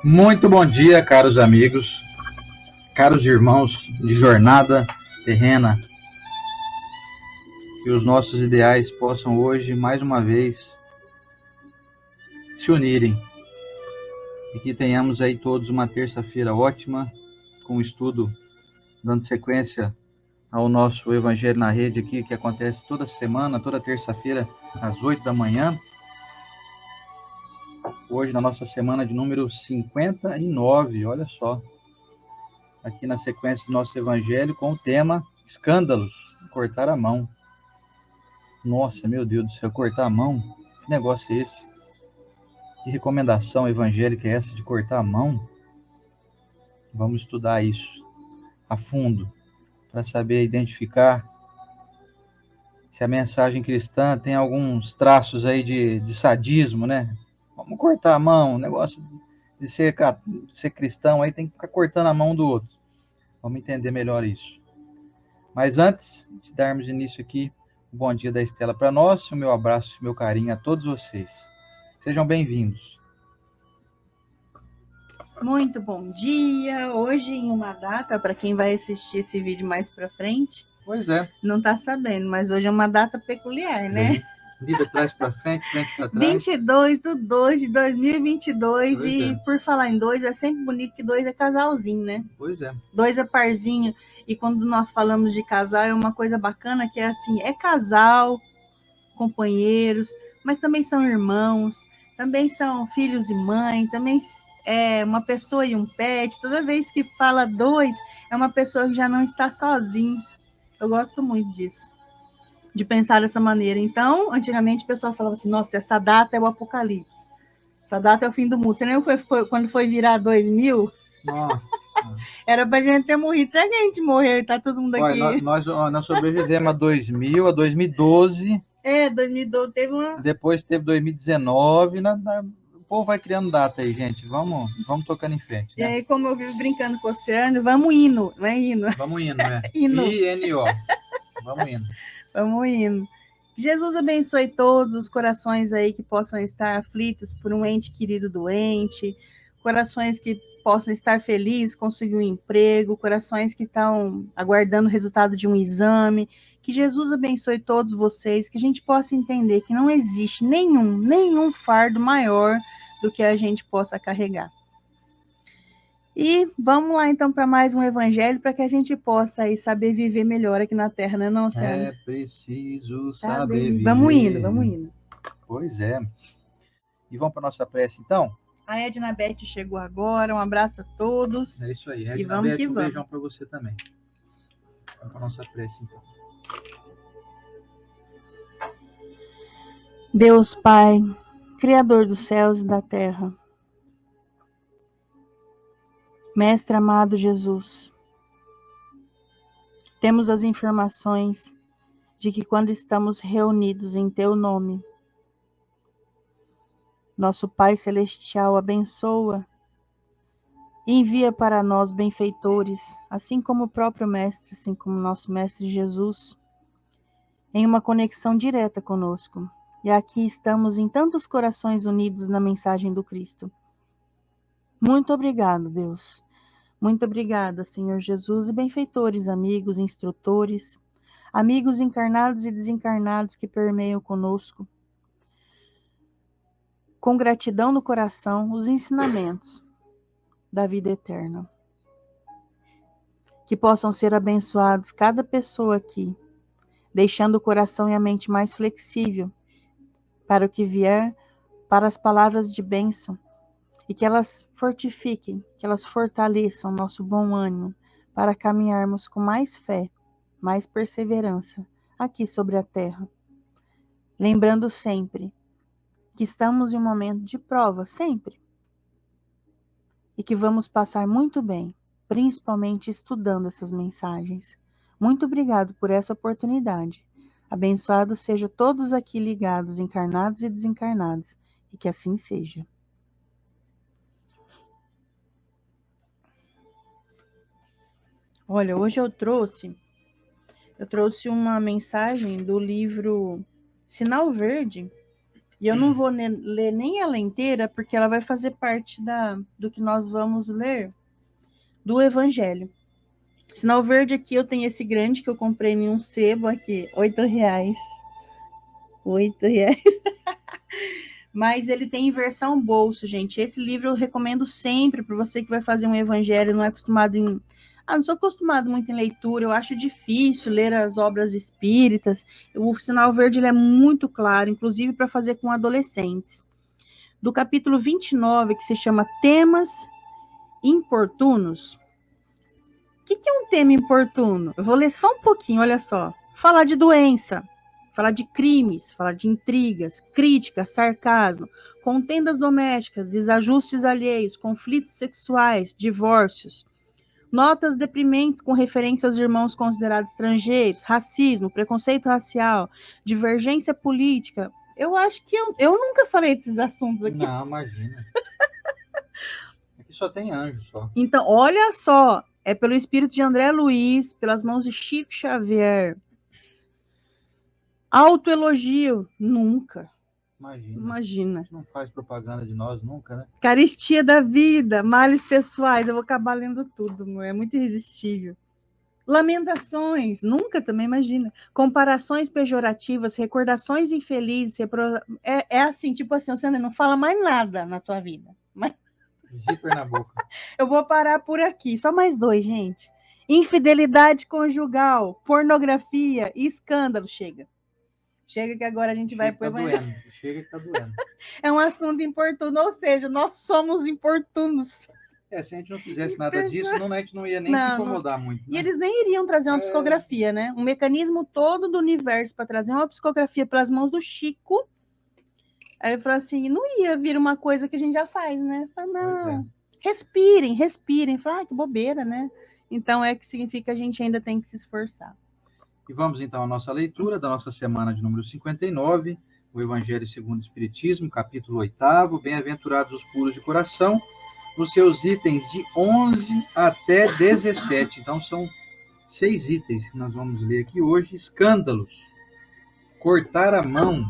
Muito bom dia, caros amigos, caros irmãos de jornada terrena. Que os nossos ideais possam hoje, mais uma vez, se unirem. E que tenhamos aí todos uma terça-feira ótima, com o estudo, dando sequência ao nosso Evangelho na Rede aqui, que acontece toda semana, toda terça-feira, às 8 da manhã. Hoje, na nossa semana de número 59, olha só. Aqui na sequência do nosso Evangelho, com o tema escândalos, cortar a mão. Nossa, meu Deus do céu, cortar a mão? Que negócio é esse? Que recomendação evangélica é essa de cortar a mão? Vamos estudar isso a fundo, para saber identificar se a mensagem cristã tem alguns traços aí de sadismo, né? Vamos cortar a mão, negócio de ser cristão aí tem que ficar cortando a mão do outro. Vamos entender melhor isso. Mas antes de darmos início aqui, o bom dia da Estela para nós, o meu abraço e meu carinho a todos vocês. Sejam bem-vindos. Muito bom dia. Hoje, em uma data, para quem vai assistir esse vídeo mais para frente, Pois é. não está sabendo, mas hoje é uma data peculiar, né? Vida trás para frente para trás. 22 de 2 de 2022. Pois e é. Por falar em dois, é sempre bonito que dois é casalzinho, né? Pois é. Dois é parzinho. E quando nós falamos de casal, é uma coisa bacana que é assim, é casal, companheiros, mas também são irmãos, também são filhos e mãe, também é uma pessoa e um pet. Toda vez que fala dois, é uma pessoa que já não está sozinha. Eu gosto muito disso, de pensar dessa maneira. Então, antigamente o pessoal falava assim, nossa, essa data é o apocalipse, essa data é o fim do mundo. Você lembra quando foi virar 2000? Nossa. Era pra gente ter morrido. Será que a gente morreu e tá todo mundo aqui? Olha, nós sobrevivemos a 2000, a 2012. 2012 teve uma... Depois teve 2019. O povo vai criando data aí, gente. Vamos tocando em frente, né? E aí, como eu vivo brincando com o Oceano, vamos indo, não é indo? Vamos indo, né? Indo. I-N-O. Vamos indo. Vamos indo. Jesus abençoe todos os corações aí que possam estar aflitos por um ente querido doente, corações que possam estar felizes, conseguir um emprego, corações que estão aguardando o resultado de um exame. Que Jesus abençoe todos vocês, que a gente possa entender que não existe nenhum fardo maior do que a gente possa carregar. E vamos lá então para mais um evangelho, para que a gente possa aí saber viver melhor aqui na Terra, né, não, Luciano? É preciso saber viver. Vamos indo. Pois é. E vamos para nossa prece, então? A Edna Beth chegou agora, um abraço a todos. É isso aí. E Edna vamos Beth, que um vamos. beijão para você também. Vamos para nossa prece, então. Deus Pai, Criador dos céus e da terra, Mestre amado Jesus, temos as informações de que quando estamos reunidos em Teu nome, nosso Pai Celestial abençoa e envia para nós benfeitores, assim como o próprio Mestre, assim como nosso Mestre Jesus, em uma conexão direta conosco. E aqui estamos em tantos corações unidos na mensagem do Cristo. Muito obrigado, Deus. Muito obrigada, Senhor Jesus, e benfeitores, amigos, instrutores, amigos encarnados e desencarnados que permeiam conosco. Com gratidão no coração, os ensinamentos da vida eterna. Que possam ser abençoados cada pessoa aqui, deixando o coração e a mente mais flexível para o que vier, para as palavras de bênção, e que elas fortifiquem, que elas fortaleçam nosso bom ânimo para caminharmos com mais fé, mais perseverança aqui sobre a terra. Lembrando sempre que estamos em um momento de prova, sempre. E que vamos passar muito bem, principalmente estudando essas mensagens. Muito obrigado por essa oportunidade. Abençoados sejam todos aqui ligados, encarnados e desencarnados, e que assim seja. Olha, hoje eu trouxe uma mensagem do livro Sinal Verde, E eu não vou ler nem ela inteira, porque ela vai fazer parte do que nós vamos ler do Evangelho. Sinal verde aqui, eu tenho esse grande que eu comprei em um sebo aqui, R$8. R$8. Mas ele tem em versão bolso, gente. Esse livro eu recomendo sempre para você que vai fazer um evangelho, não é acostumado em... não sou acostumado muito em leitura, eu acho difícil ler as obras espíritas. O Sinal Verde ele é muito claro, inclusive para fazer com adolescentes. Do capítulo 29, que se chama Temas Importunos. O que é um tema importuno? Eu vou ler só um pouquinho, olha só. Falar de doença, falar de crimes, falar de intrigas, críticas, sarcasmo, contendas domésticas, desajustes alheios, conflitos sexuais, divórcios, notas deprimentes com referência aos irmãos considerados estrangeiros, racismo, preconceito racial, divergência política. Eu acho que eu nunca falei desses assuntos aqui. Não, imagina. Aqui só tem anjo, só. Então, olha só, é pelo espírito de André Luiz, pelas mãos de Chico Xavier. Autoelogio, nunca. Imagina. Não faz propaganda de nós nunca, né? Caristia da vida, males pessoais. Eu vou acabar lendo tudo, é muito irresistível. Lamentações, nunca também, imagina. Comparações pejorativas, recordações infelizes. É assim, tipo assim, você não fala mais nada na tua vida. Mas... Zíper na boca. Eu vou parar por aqui. Só mais 2, gente. Infidelidade conjugal, pornografia e escândalo. Chega que agora a gente vai pro evangelho. Chega que tá doendo. É um assunto importuno, ou seja, nós somos importunos. Se a gente não fizesse nada disso, a gente não ia nem se incomodar muito. Né? E eles nem iriam trazer uma psicografia, né? Um mecanismo todo do universo para trazer uma psicografia pelas mãos do Chico. Aí eu falei assim, não ia vir uma coisa que a gente já faz, né? Falei, não, respirem. Falei, que bobeira, né? Então é que significa que a gente ainda tem que se esforçar. E vamos então à nossa leitura da nossa semana de número 59, o Evangelho segundo o Espiritismo, capítulo 8, Bem-aventurados os puros de coração, nos seus itens de 11 até 17. Então são 6 itens que nós vamos ler aqui hoje. Escândalos, cortar a mão.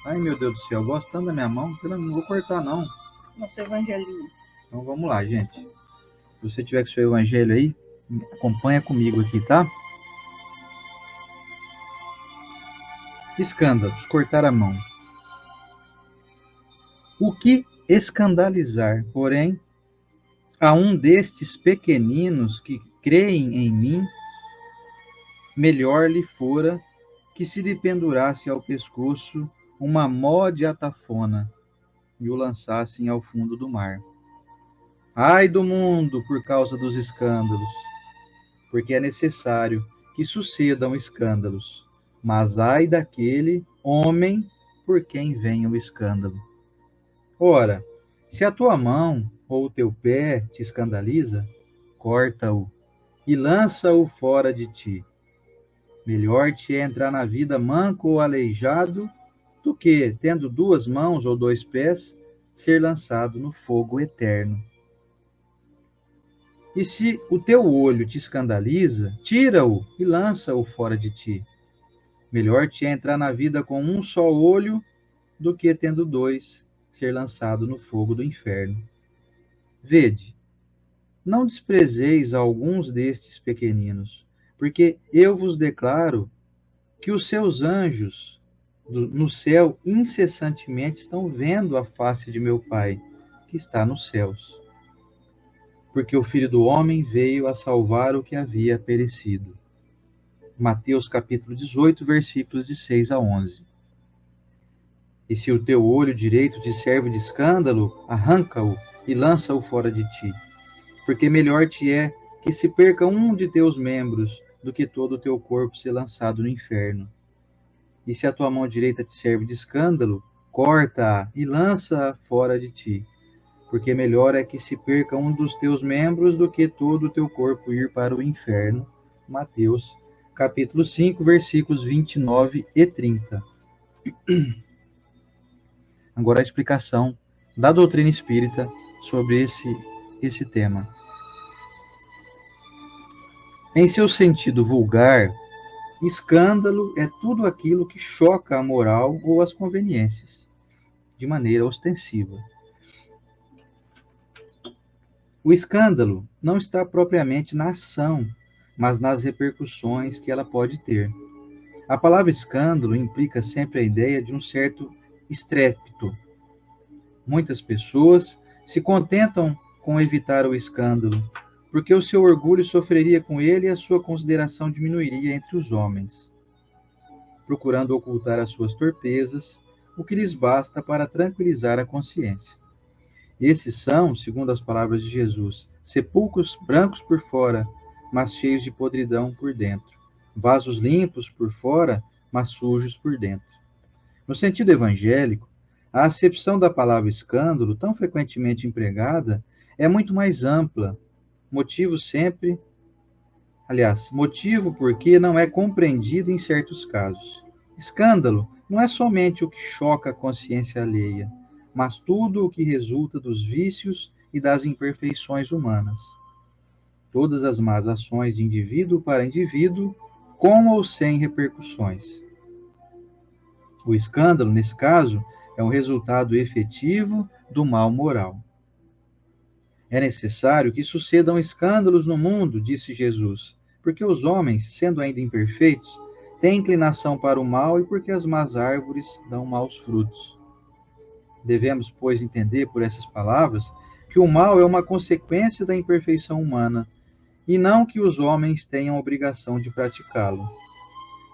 Ai, meu Deus do céu, gostando da minha mão, eu não vou cortar, não. Nosso evangelinho. Então vamos lá, gente. Se você tiver com o seu evangelho aí, acompanha comigo aqui, tá? Escândalos, cortar a mão. O que escandalizar, porém, a um destes pequeninos que creem em mim, melhor lhe fora que se lhe pendurasse ao pescoço uma mó de atafona e o lançassem ao fundo do mar. Ai do mundo por causa dos escândalos, porque é necessário que sucedam escândalos. Mas ai daquele homem por quem vem o escândalo. Ora, se a tua mão ou o teu pé te escandaliza, corta-o e lança-o fora de ti. Melhor te é entrar na vida manco ou aleijado do que, tendo 2 mãos ou 2 pés, ser lançado no fogo eterno. E se o teu olho te escandaliza, tira-o e lança-o fora de ti. Melhor te é entrar na vida com um só olho do que, tendo 2, ser lançado no fogo do inferno. Vede, não desprezeis alguns destes pequeninos, porque eu vos declaro que os seus anjos no céu incessantemente estão vendo a face de meu Pai, que está nos céus. Porque o Filho do Homem veio a salvar o que havia perecido. Mateus capítulo 18, versículos de 6 a 11. E se o teu olho direito te serve de escândalo, arranca-o e lança-o fora de ti. Porque melhor te é que se perca um de teus membros do que todo o teu corpo ser lançado no inferno. E se a tua mão direita te serve de escândalo, corta-a e lança-a fora de ti. Porque melhor é que se perca um dos teus membros do que todo o teu corpo ir para o inferno. Mateus capítulo 5, versículos 29 e 30. Agora a explicação da doutrina espírita sobre esse tema. Em seu sentido vulgar, Escândalo é tudo aquilo que choca a moral ou as conveniências, de maneira ostensiva. O escândalo não está propriamente na ação, mas nas repercussões que ela pode ter. A palavra escândalo implica sempre a ideia de um certo estrépito. Muitas pessoas se contentam com evitar o escândalo, porque o seu orgulho sofreria com ele e a sua consideração diminuiria entre os homens, procurando ocultar as suas torpezas, o que lhes basta para tranquilizar a consciência. Esses são, segundo as palavras de Jesus, sepulcros brancos por fora, mas cheios de podridão por dentro. Vasos limpos por fora, mas sujos por dentro. No sentido evangélico, a acepção da palavra escândalo, tão frequentemente empregada, é muito mais ampla, motivo porque não é compreendido em certos casos. Escândalo não é somente o que choca a consciência alheia, mas tudo o que resulta dos vícios e das imperfeições humanas. Todas as más ações de indivíduo para indivíduo, com ou sem repercussões. O escândalo, nesse caso, é um resultado efetivo do mal moral. É necessário que sucedam escândalos no mundo, disse Jesus, porque os homens, sendo ainda imperfeitos, têm inclinação para o mal e porque as más árvores dão maus frutos. Devemos, pois, entender por essas palavras que o mal é uma consequência da imperfeição humana e não que os homens tenham obrigação de praticá-lo.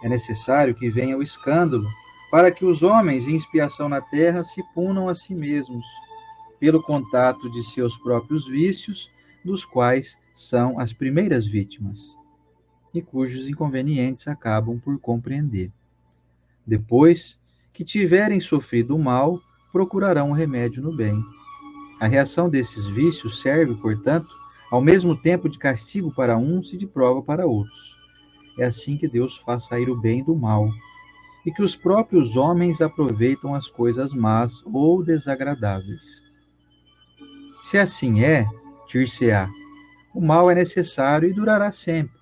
É necessário que venha o escândalo para que os homens, em expiação na terra, se punam a si mesmos, pelo contato de seus próprios vícios, dos quais são as primeiras vítimas, e cujos inconvenientes acabam por compreender. Depois que tiverem sofrido o mal, procurarão o remédio no bem. A reação desses vícios serve, portanto, ao mesmo tempo de castigo para uns e de prova para outros. É assim que Deus faz sair o bem do mal, e que os próprios homens aproveitam as coisas más ou desagradáveis. Se assim é, dir-se-á, o mal é necessário e durará sempre,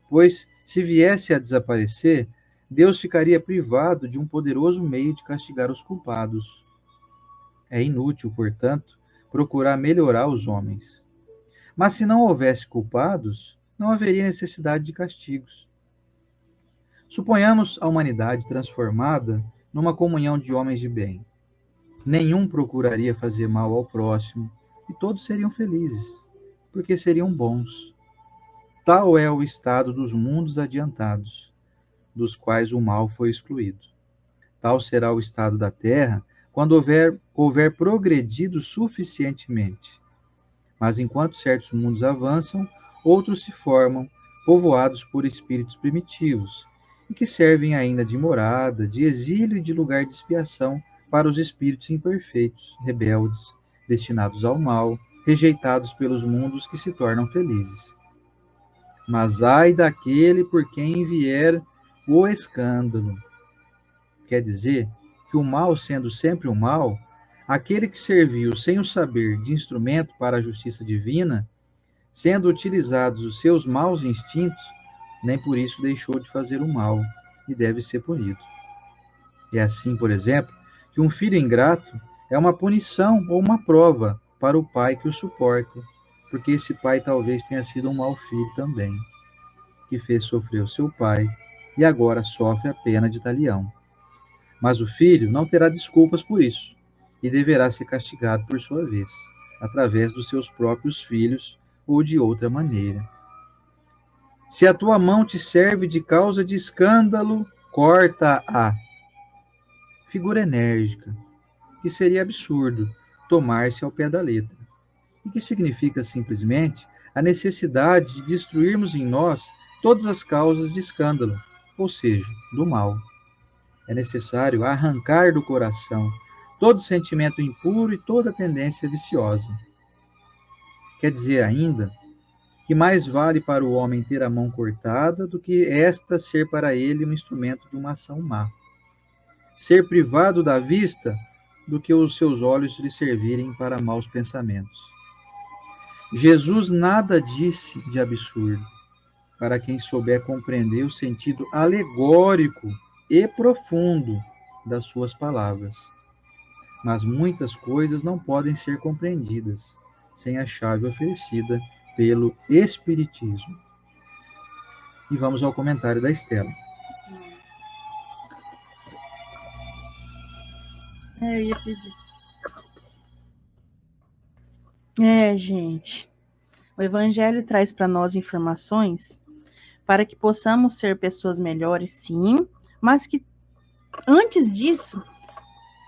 pois, se viesse a desaparecer, Deus ficaria privado de um poderoso meio de castigar os culpados. É inútil, portanto, procurar melhorar os homens. Mas se não houvesse culpados, não haveria necessidade de castigos. Suponhamos a humanidade transformada numa comunhão de homens de bem. Nenhum procuraria fazer mal ao próximo, e todos seriam felizes, porque seriam bons. Tal é o estado dos mundos adiantados, dos quais o mal foi excluído. Tal será o estado da terra quando houver progredido suficientemente. Mas enquanto certos mundos avançam, outros se formam, povoados por espíritos primitivos, e que servem ainda de morada, de exílio e de lugar de expiação para os espíritos imperfeitos, rebeldes, destinados ao mal, rejeitados pelos mundos que se tornam felizes. Mas ai daquele por quem vier o escândalo. Quer dizer que o mal, sendo sempre o mal, aquele que serviu sem o saber de instrumento para a justiça divina, sendo utilizados os seus maus instintos, nem por isso deixou de fazer o mal e deve ser punido. É assim, por exemplo, que um filho ingrato é uma punição ou uma prova para o pai que o suporta, porque esse pai talvez tenha sido um mau filho também, que fez sofrer o seu pai e agora sofre a pena de talião. Mas o filho não terá desculpas por isso e deverá ser castigado por sua vez, através dos seus próprios filhos ou de outra maneira. Se a tua mão te serve de causa de escândalo, corta-a. Figura enérgica, que seria absurdo tomar-se ao pé da letra, e que significa simplesmente a necessidade de destruirmos em nós todas as causas de escândalo, ou seja, do mal. É necessário arrancar do coração todo sentimento impuro e toda tendência viciosa. Quer dizer ainda que mais vale para o homem ter a mão cortada do que esta ser para ele um instrumento de uma ação má. Ser privado da vista do que os seus olhos lhe servirem para maus pensamentos. Jesus nada disse de absurdo, para quem souber compreender o sentido alegórico e profundo das suas palavras. Mas muitas coisas não podem ser compreendidas sem a chave oferecida pelo Espiritismo. E vamos ao comentário da Estela. Eu ia pedir. Gente, o Evangelho traz para nós informações para que possamos ser pessoas melhores, sim, mas que antes disso,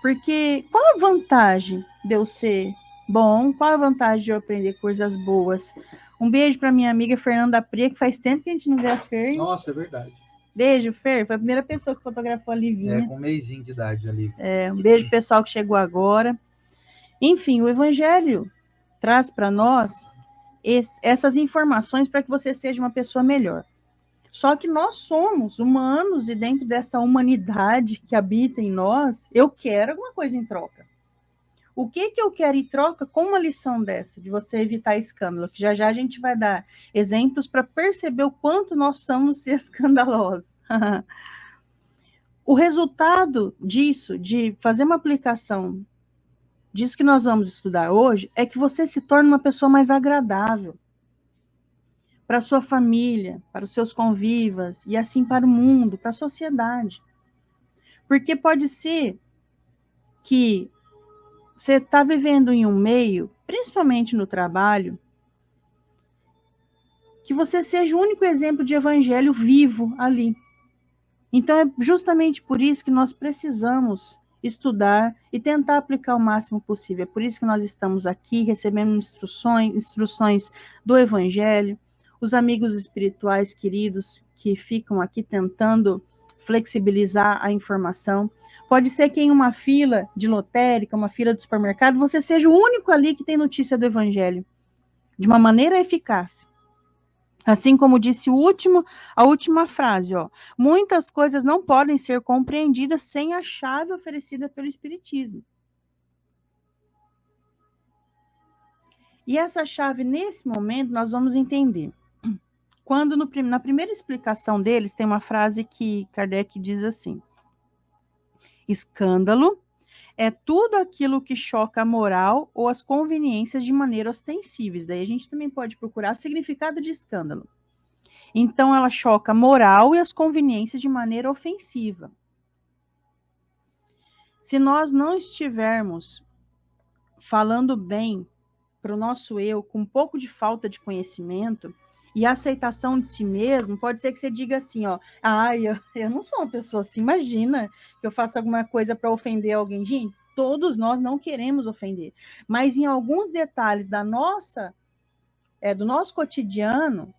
porque qual a vantagem de eu ser bom? Qual a vantagem de eu aprender coisas boas? Um beijo para minha amiga Fernanda Pria, que faz tempo que a gente não vê a Fer. Nossa, é verdade. Beijo, Fer. Foi a primeira pessoa que fotografou a Livinha. Com um mêsinho de idade ali. Um beijo pessoal que chegou agora. Enfim, o Evangelho traz para nós essas informações para que você seja uma pessoa melhor. Só que nós somos humanos e dentro dessa humanidade que habita em nós, eu quero alguma coisa em troca. O que eu quero em troca com uma lição dessa, de você evitar escândalo? Que já já a gente vai dar exemplos para perceber o quanto nós somos escandalosos. O resultado disso, de fazer uma aplicação disso que nós vamos estudar hoje, é que você se torne uma pessoa mais agradável para a sua família, para os seus convivas, e assim para o mundo, para a sociedade. Porque pode ser que você está vivendo em um meio, principalmente no trabalho, que você seja o único exemplo de evangelho vivo ali. Então, é justamente por isso que nós precisamos estudar e tentar aplicar o máximo possível. É por isso que nós estamos aqui recebendo instruções do evangelho, os amigos espirituais queridos que ficam aqui tentando flexibilizar a informação. Pode ser que em uma fila de lotérica, uma fila de supermercado, você seja o único ali que tem notícia do evangelho, de uma maneira eficaz. Assim como disse a última frase, muitas coisas não podem ser compreendidas sem a chave oferecida pelo Espiritismo. E essa chave, nesse momento, nós vamos entender. Quando na primeira explicação deles, tem uma frase que Kardec diz assim: escândalo é tudo aquilo que choca a moral ou as conveniências de maneira ostensíveis. Daí a gente também pode procurar significado de escândalo. Então, ela choca a moral e as conveniências de maneira ofensiva. Se nós não estivermos falando bem para o nosso eu, com um pouco de falta de conhecimento e aceitação de si mesmo, pode ser que você diga assim, eu não sou uma pessoa assim, imagina que eu faço alguma coisa para ofender alguém. Gente, todos nós não queremos ofender, mas em alguns detalhes do nosso cotidiano,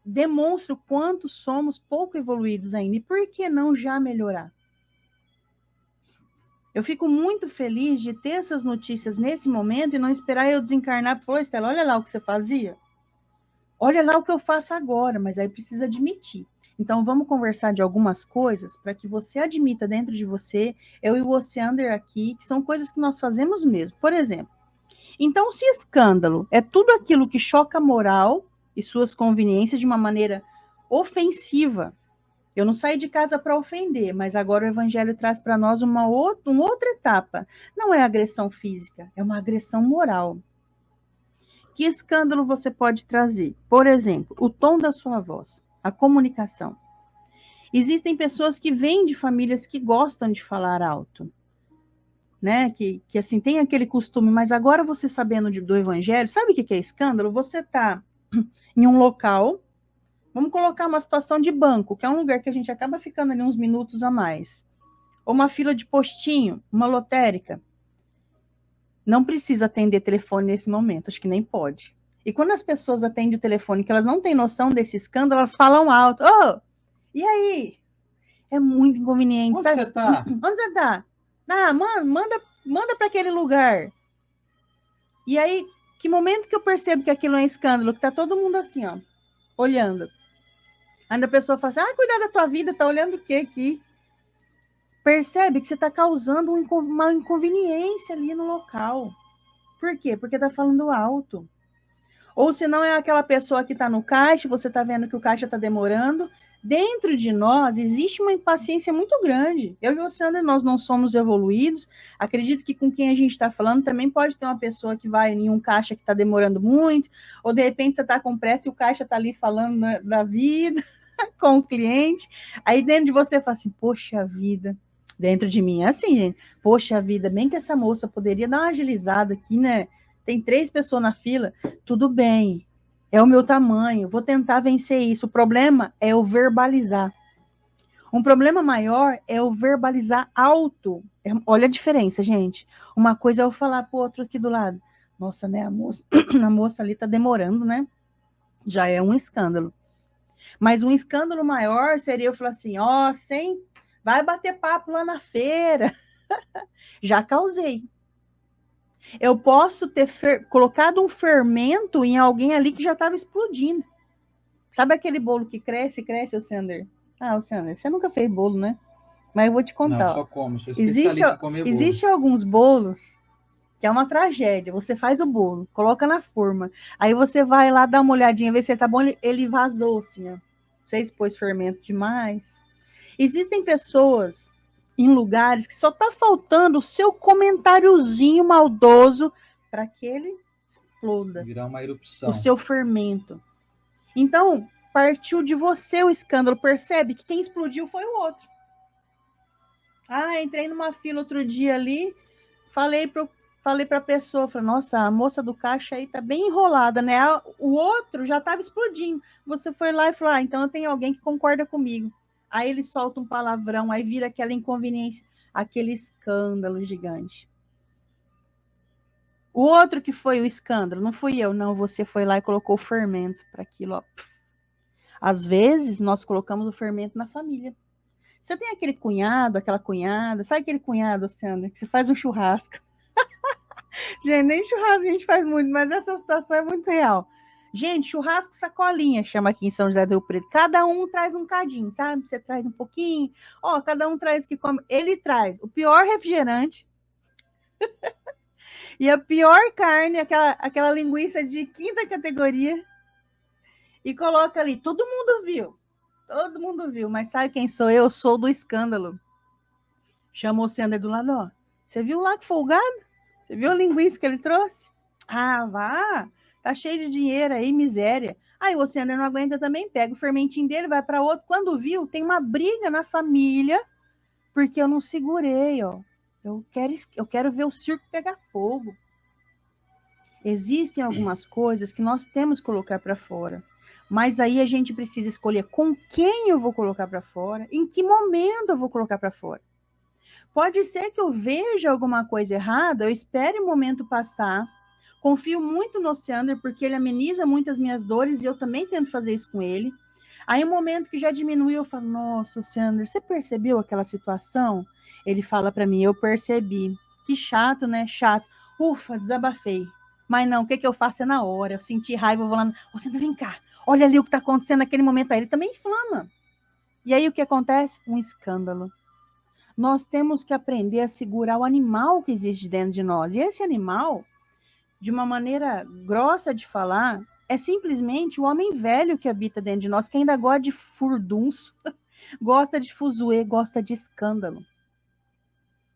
demonstra o quanto somos pouco evoluídos ainda. E por que não já melhorar? Eu fico muito feliz de ter essas notícias nesse momento e não esperar eu desencarnar para falar, Estela, olha lá o que você fazia. Olha lá o que eu faço agora, mas aí precisa admitir. Então, vamos conversar de algumas coisas para que você admita dentro de você, eu e o Ociander aqui, que são coisas que nós fazemos mesmo. Por exemplo, então, se escândalo é tudo aquilo que choca a moral e suas conveniências de uma maneira ofensiva. Eu não saí de casa para ofender, mas agora o Evangelho traz para nós uma outra etapa. Não é agressão física, é uma agressão moral. Que escândalo você pode trazer? Por exemplo, o tom da sua voz, a comunicação. Existem pessoas que vêm de famílias que gostam de falar alto, né? Que assim, tem aquele costume, mas agora você sabendo do Evangelho, sabe o que é escândalo? Você está em um local, vamos colocar uma situação de banco, que é um lugar que a gente acaba ficando ali uns minutos a mais. Ou uma fila de postinho, uma lotérica. Não precisa atender telefone nesse momento, acho que nem pode. E quando as pessoas atendem o telefone, que elas não têm noção desse escândalo, elas falam alto. E aí? É muito inconveniente. Onde você tá? Onde você tá? Manda para aquele lugar. E aí, que momento que eu percebo que aquilo é um escândalo? Que tá todo mundo assim, olhando. Aí a pessoa fala assim, cuidado da tua vida, tá olhando o quê aqui? Percebe que você está causando uma inconveniência ali no local. Por quê? Porque está falando alto. Ou se não é aquela pessoa que está no caixa, você está vendo que o caixa está demorando. Dentro de nós existe uma impaciência muito grande. Eu e o Sandra, nós não somos evoluídos. Acredito que com quem a gente está falando também pode ter uma pessoa que vai em um caixa que está demorando muito, ou de repente você está com pressa e o caixa está ali falando da vida com o cliente. Aí dentro de você fala assim, poxa vida. Dentro de mim é assim, gente. Poxa vida, bem que essa moça poderia dar uma agilizada aqui, né? Tem 3 pessoas na fila. Tudo bem, é o meu tamanho, vou tentar vencer isso. O problema é eu verbalizar. Um problema maior é eu verbalizar alto. Olha a diferença, gente. Uma coisa é eu falar pro outro aqui do lado. Nossa, né, a moça ali tá demorando, né? Já é um escândalo. Mas um escândalo maior seria eu falar assim, ó, sem, vai bater papo lá na feira. Já causei. Eu posso ter colocado um fermento em alguém ali que já estava explodindo. Sabe aquele bolo que cresce, cresce, Sander? Ah, Sander, você nunca fez bolo, né? Mas eu vou te contar. Não, só como, sou especialista em comer bolo. Existe alguns bolos que é uma tragédia. Você faz o bolo, coloca na forma, aí você vai lá dar uma olhadinha, ver se tá bom, ele vazou, assim, ó. Você expôs fermento demais. Existem pessoas em lugares que só tá faltando o seu comentáriozinho maldoso para que ele exploda. Virar uma erupção. O seu fermento. Então, partiu de você o escândalo. Percebe que quem explodiu foi o outro. Ah, entrei numa fila outro dia ali, falei para a pessoa, falei, nossa, a moça do caixa aí tá bem enrolada, né? O outro já estava explodindo. Você foi lá e falou, ah, então eu tenho alguém que concorda comigo. Aí ele solta um palavrão, aí vira aquela inconveniência, aquele escândalo gigante. O outro que foi o escândalo, não fui eu, não, você foi lá e colocou o fermento para aquilo, ó. Às vezes, nós colocamos o fermento na família. Você tem aquele cunhado, aquela cunhada, sabe aquele cunhado, Sandra, que você faz um churrasco? Gente, nem churrasco a gente faz muito, mas essa situação é muito real. Gente, churrasco sacolinha, chama aqui em São José do Rio Preto. Cada um traz um cadinho, sabe? Você traz um pouquinho, ó, cada um traz o que come. Ele traz o pior refrigerante e a pior carne, aquela linguiça de 5ª categoria, e coloca ali. Todo mundo viu, mas sabe quem sou eu? Eu sou do escândalo. Chamou o Sander do lado, ó. Você viu lá que folgado? Você viu a linguiça que ele trouxe? Ah, vá. Tá cheio de dinheiro aí, miséria. Aí o Sander não aguenta também, pega o fermentinho dele, vai para outro. Quando viu, tem uma briga na família, porque eu não segurei, ó. Eu quero ver o circo pegar fogo. Existem algumas coisas que nós temos que colocar para fora. Mas aí a gente precisa escolher com quem eu vou colocar para fora, em que momento eu vou colocar para fora. Pode ser que eu veja alguma coisa errada, eu espere o momento passar, confio muito no Sander, porque ele ameniza muito as minhas dores, e eu também tento fazer isso com ele. Aí, um momento que já diminuiu, eu falo, nossa, Sander, você percebeu aquela situação? Ele fala para mim, eu percebi. Que chato, né? Chato. Ufa, desabafei. Mas não, o que eu faço é na hora. Eu senti raiva, eu vou lá, ô, Sander, vem cá. Olha ali o que está acontecendo naquele momento. Aí ele também inflama. E aí o que acontece? Um escândalo. Nós temos que aprender a segurar o animal que existe dentro de nós. E esse animal, de uma maneira grossa de falar, é simplesmente o homem velho que habita dentro de nós, que ainda gosta de furdunço, gosta de fuzuê, gosta de escândalo.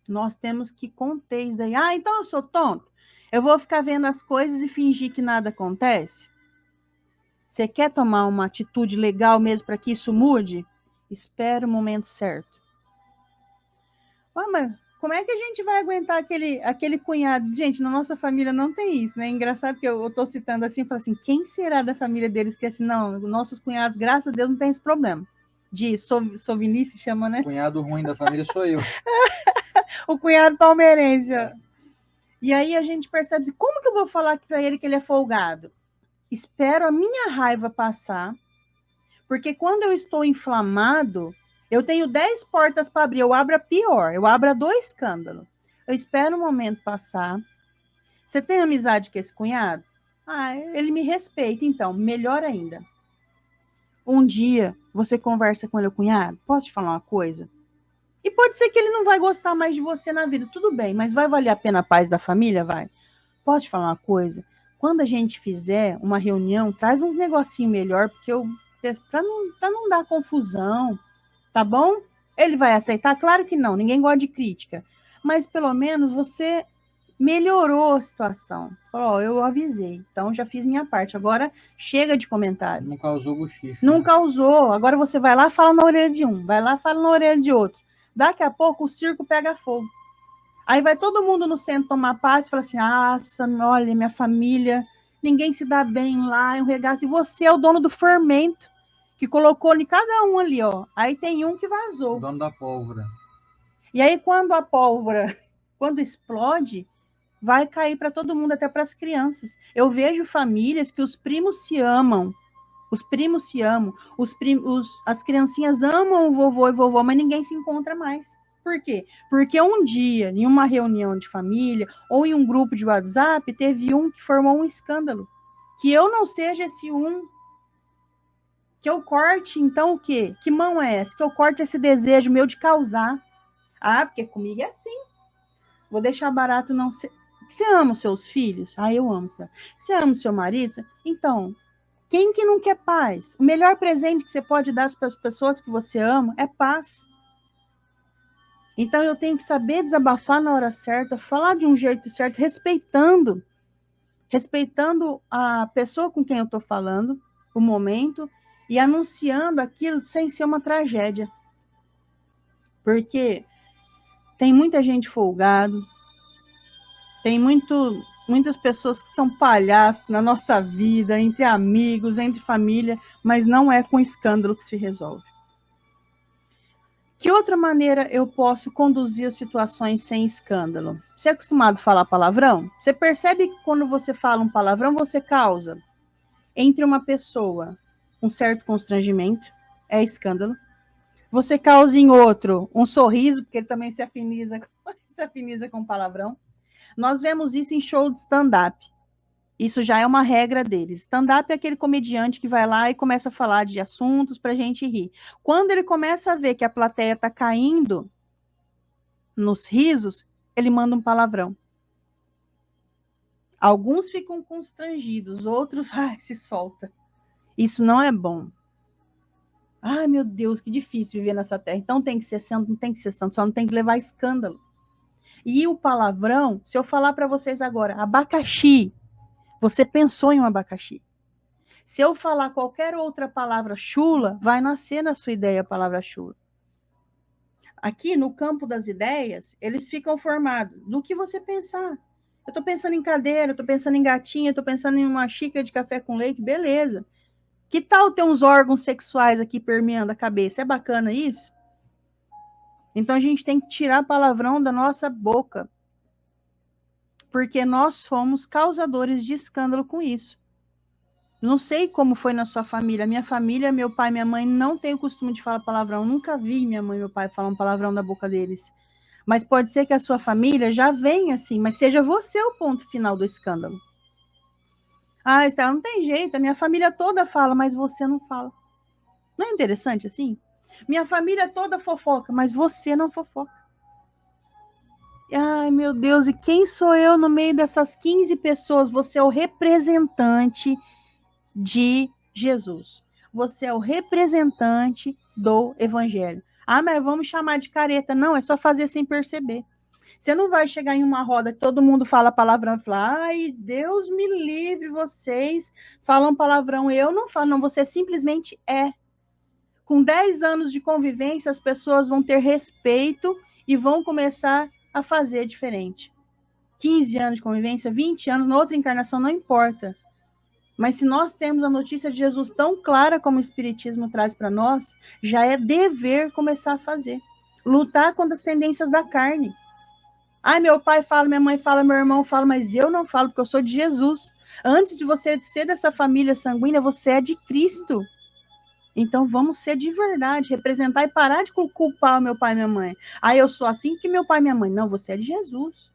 Nós temos que conter isso daí. Ah, então eu sou tonto? Eu vou ficar vendo as coisas e fingir que nada acontece? Você quer tomar uma atitude legal mesmo para que isso mude? Espera o momento certo. Ah, mas como é que a gente vai aguentar aquele cunhado? Gente, na nossa família não tem isso, né? Engraçado que eu tô citando assim, falo assim, quem será da família deles que é assim, não, nossos cunhados, graças a Deus, não tem esse problema. De sovinice, chama, né? O cunhado ruim da família sou eu. O cunhado palmeirense, ó. E aí a gente percebe assim, como que eu vou falar para ele que ele é folgado? Espero a minha raiva passar, porque quando eu estou inflamado, eu tenho 10 portas para abrir, eu abro a pior, eu abro a do escândalo. Eu espero o momento passar. Você tem amizade com esse cunhado? Ah, ele me respeita, então, melhor ainda. Um dia, você conversa com ele, cunhado, posso te falar uma coisa? E pode ser que ele não vai gostar mais de você na vida, tudo bem, mas vai valer a pena a paz da família? Vai. Posso te falar uma coisa? quando a gente fizer uma reunião, traz uns negocinho melhor, porque para não dar confusão, tá bom? Ele vai aceitar? Claro que não, ninguém gosta de crítica. Mas pelo menos você melhorou a situação. Falou, ó, eu avisei, então já fiz minha parte. Agora chega de comentário. Não causou bochicho. Não causou. Agora você vai lá e fala na orelha de um, vai lá e fala na orelha de outro. Daqui a pouco o circo pega fogo. Aí vai todo mundo no centro tomar paz e fala assim, olha, minha família, ninguém se dá bem lá, é um regaço. E você é o dono do fermento, que colocou em cada um ali, ó. Aí tem um que vazou. O dono da pólvora. E aí quando a pólvora, quando explode, vai cair para todo mundo, até para as crianças. Eu vejo famílias que os primos se amam, as criancinhas amam o vovô e vovó, mas ninguém se encontra mais. Por quê? Porque um dia, em uma reunião de família ou em um grupo de WhatsApp, teve um que formou um escândalo. Que eu não seja esse um. Que eu corte, então, o quê? Que mão é essa? Que eu corte esse desejo meu de causar. Porque comigo é assim. Vou deixar barato não ser. Você ama os seus filhos? Eu amo. Você ama o seu marido? Então, quem que não quer paz? O melhor presente que você pode dar para as pessoas que você ama é paz. Então eu tenho que saber desabafar na hora certa, falar de um jeito certo, respeitando a pessoa com quem eu estou falando, o momento, e anunciando aquilo sem ser uma tragédia. Porque tem muita gente folgado, tem muitas pessoas que são palhaços na nossa vida, entre amigos, entre família, mas não é com escândalo que se resolve. Que outra maneira eu posso conduzir as situações sem escândalo? Você é acostumado a falar palavrão? Você percebe que quando você fala um palavrão, você causa entre uma pessoa um certo constrangimento, é escândalo. Você causa em outro um sorriso, porque ele também se afiniza com palavrão. Nós vemos isso em show de stand-up. Isso já é uma regra deles. Stand-up é aquele comediante que vai lá e começa a falar de assuntos para a gente rir. Quando ele começa a ver que a plateia está caindo nos risos, ele manda um palavrão. Alguns ficam constrangidos, outros se solta. Isso não é bom. Meu Deus, que difícil viver nessa terra. Então tem que ser santo, não tem que ser santo, só não tem que levar escândalo. E o palavrão, se eu falar para vocês agora, abacaxi, você pensou em um abacaxi. Se eu falar qualquer outra palavra chula, vai nascer na sua ideia a palavra chula. Aqui no campo das ideias, eles ficam formados do que você pensar. Eu estou pensando em cadeira, eu estou pensando em gatinha, eu estou pensando em uma xícara de café com leite, beleza. Que tal ter uns órgãos sexuais aqui permeando a cabeça? É bacana isso? Então a gente tem que tirar palavrão da nossa boca. Porque nós somos causadores de escândalo com isso. Não sei como foi na sua família. Minha família, meu pai e minha mãe não têm o costume de falar palavrão. Nunca vi minha mãe e meu pai falar um palavrão da boca deles. Mas pode ser que a sua família já venha assim, mas seja você o ponto final do escândalo. Estela, não tem jeito, a minha família toda fala, mas você não fala. Não é interessante assim? Minha família toda fofoca, mas você não fofoca. Meu Deus, e quem sou eu no meio dessas 15 pessoas? Você é o representante de Jesus. Você é o representante do evangelho. Mas vamos chamar de careta. Não, é só fazer sem perceber. Você não vai chegar em uma roda que todo mundo fala palavrão e falar, Deus me livre, vocês falam palavrão. Eu não falo, não, você simplesmente é. Com 10 anos de convivência, as pessoas vão ter respeito e vão começar a fazer diferente. 15 anos de convivência, 20 anos, na outra encarnação, não importa. Mas se nós temos a notícia de Jesus tão clara como o Espiritismo traz para nós, já é dever começar a fazer. Lutar contra as tendências da carne. Meu pai fala, minha mãe fala, meu irmão fala, mas eu não falo, porque eu sou de Jesus. Antes de você ser dessa família sanguínea, você é de Cristo. Então vamos ser de verdade, representar e parar de culpar o meu pai e minha mãe. Eu sou assim que meu pai e minha mãe. Não, você é de Jesus.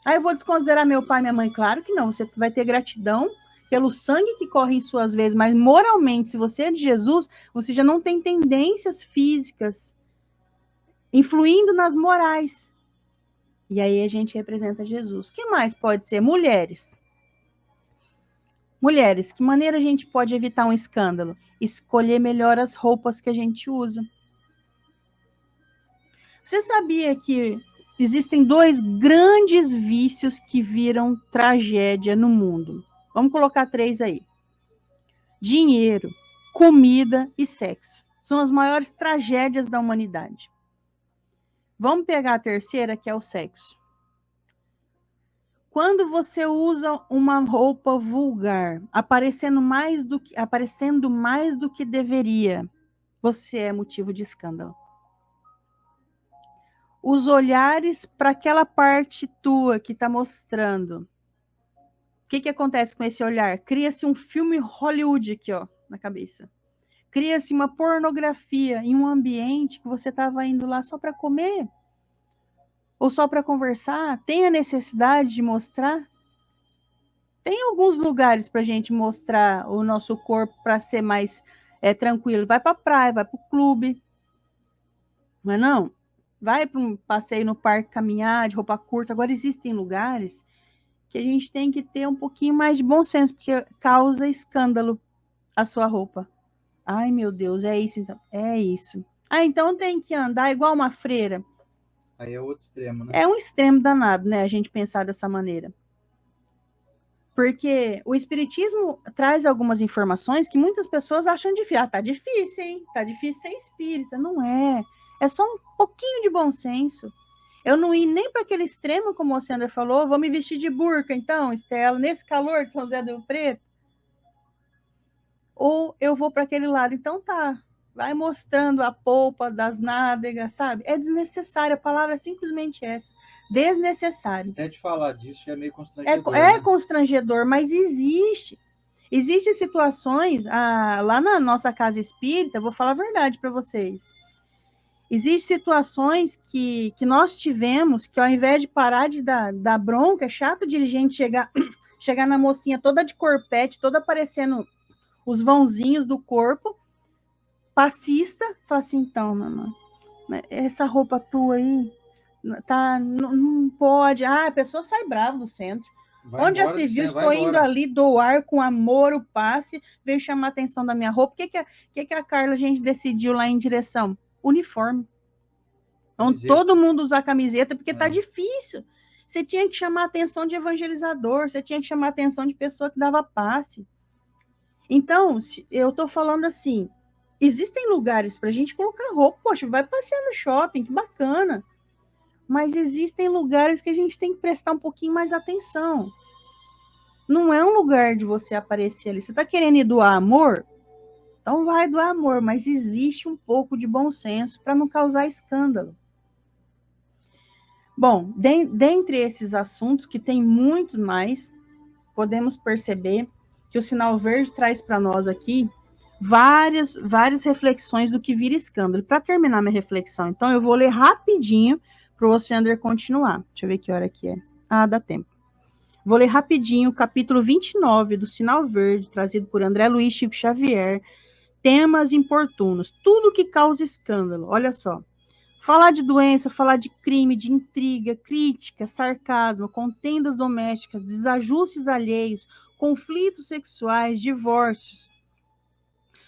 Eu vou desconsiderar meu pai e minha mãe? Claro que não. Você vai ter gratidão pelo sangue que corre em suas veias, mas moralmente, se você é de Jesus, você já não tem tendências físicas influindo nas morais. E aí a gente representa Jesus. O que mais pode ser? Mulheres. Mulheres, que maneira a gente pode evitar um escândalo? Escolher melhor as roupas que a gente usa. Você sabia que existem 2 grandes vícios que viram tragédia no mundo? Vamos colocar 3 aí. Dinheiro, comida e sexo. São as maiores tragédias da humanidade. Vamos pegar a terceira, que é o sexo. Quando você usa uma roupa vulgar, aparecendo mais do que deveria, você é motivo de escândalo. Os olhares para aquela parte tua que está mostrando. O que acontece com esse olhar? Cria-se um filme Hollywood aqui, ó, na cabeça. Cria-se uma pornografia em um ambiente que você estava indo lá só para comer ou só para conversar. Tem a necessidade de mostrar? Tem alguns lugares para a gente mostrar o nosso corpo para ser mais tranquilo. Vai para a praia, vai para o clube. Não é não? Vai para um passeio no parque, caminhar de roupa curta. Agora, existem lugares que a gente tem que ter um pouquinho mais de bom senso, porque causa escândalo a sua roupa. Ai, meu Deus, é isso então. É isso. Ah, então tem que andar igual uma freira. Aí é outro extremo, né? É um extremo danado, né? A gente pensar dessa maneira. Porque o espiritismo traz algumas informações que muitas pessoas acham difícil. Ah, tá difícil, hein? Tá difícil ser espírita. Não é. É só um pouquinho de bom senso. Eu não ir nem para aquele extremo, como o Sandra falou, vou me vestir de burca, então, Estela, nesse calor de São José do Rio Preto. Ou eu vou para aquele lado, então tá. Vai mostrando a polpa das nádegas, sabe? É desnecessário, a palavra é simplesmente essa. Desnecessário. Até de falar disso já é meio constrangedor. É né? constrangedor, mas existe. Existem situações, lá na nossa casa espírita, vou falar a verdade para vocês. Existem situações que nós tivemos que, ao invés de parar de dar bronca, é chato o dirigente chegar na mocinha toda de corpete, toda aparecendo os vãozinhos do corpo, passista, fala assim, então, mamãe, essa roupa tua aí, tá, não pode. Ah, a pessoa sai brava do centro. Vai Onde já embora se do viu, centro, vai estou indo embora. ali doar com amor o passe, veio chamar a atenção da minha roupa. O que a Carla, a gente decidiu lá em direção? Uniforme. Então, Camiseta. todo mundo usar camiseta, porque tá difícil. Você tinha que chamar a atenção de evangelizador, você tinha que chamar a atenção de pessoa que dava passe. Então, eu tô falando assim, existem lugares pra gente colocar roupa, poxa, vai passear no shopping, que bacana. Mas existem lugares que a gente tem que prestar um pouquinho mais atenção. Não é um lugar de você aparecer ali. Você tá querendo ir doar amor? Então vai doar amor, mas existe um pouco de bom senso para não causar escândalo. Bom, dentre esses assuntos, que tem muito mais, podemos perceber que o sinal verde traz para nós aqui várias reflexões do que vira escândalo. Para terminar minha reflexão, então, eu vou ler rapidinho para o Oceander continuar. Deixa eu ver que hora que é. Ah, dá tempo. Vou ler rapidinho o capítulo 29 do Sinal Verde, trazido por André Luiz Chico Xavier. Temas importunos, tudo que causa escândalo. Olha só. Falar de doença, falar de crime, de intriga, crítica, sarcasmo, contendas domésticas, desajustes alheios, conflitos sexuais, divórcios,